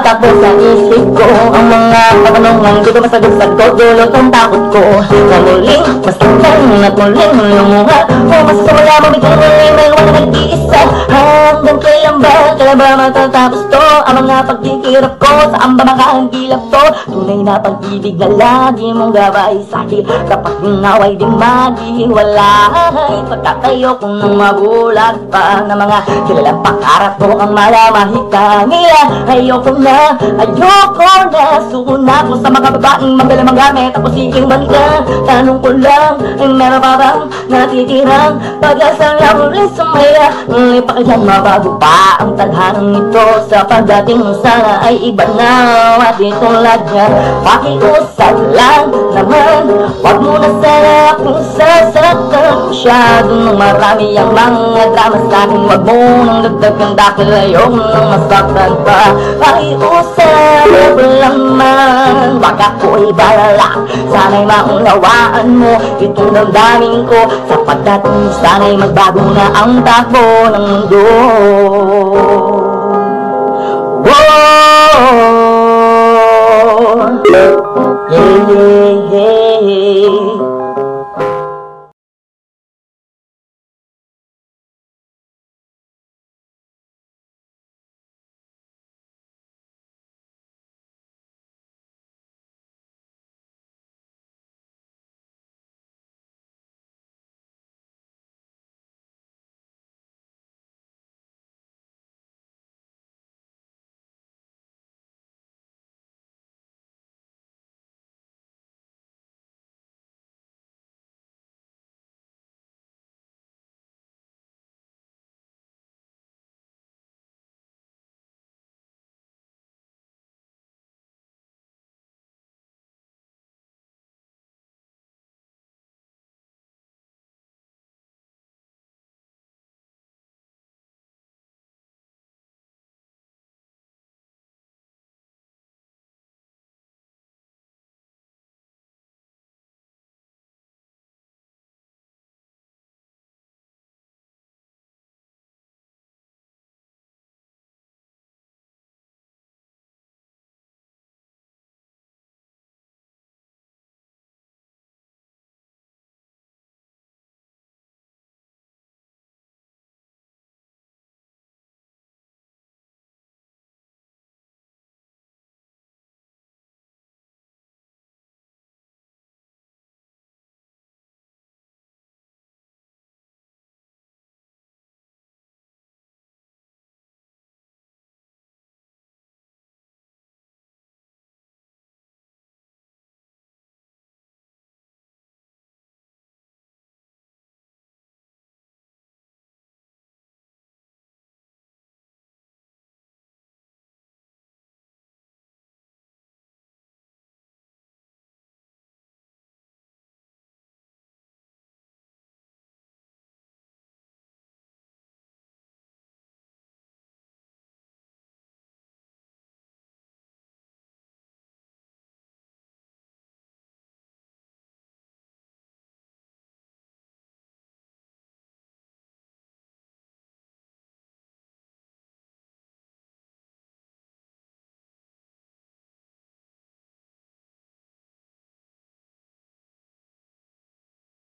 tumatakbo sa isip ko ang mga katanungan, di ko masagot-sagot, dulot ang takot ko na muling masaktan at muling lumunga. O mas wala mo biglang may wala nag-iisa. Hanggang kailan ba matatapos to? Ang mga pagkikirap ko, saan ba makahangilap to? Tunay na pag-ibig na lagi mong gabay sa'kin, kapag naway di maghihiwalay. Pagkatayo kong nang mabulag pa na mga kilalang pangarap ko ang malamahika nila. Ayoko na suna ko sa mga babaeng magalang magamit ako siging banda. Tanong ko lang, ay meron pa bang natitirang pag-asa na ulit sumaya? Ngunit pa kaya mabago pa ang tadhanang ito, sa pagdating sana ay iba na. At itulad yan, pakiusap lang naman, wag mo na sana akong sasaktan masyadong marami ang mga drama sa'kin. Wag mo nang dagdagan dahil ayoko nang masaktan pa. Pakiusap lang man, wag ako'y balala, sana'y maunawaan mo itong damdamin ko, sapagkat sana'y magbago na ang takbo ng mundo. Whoa, yeah, yeah.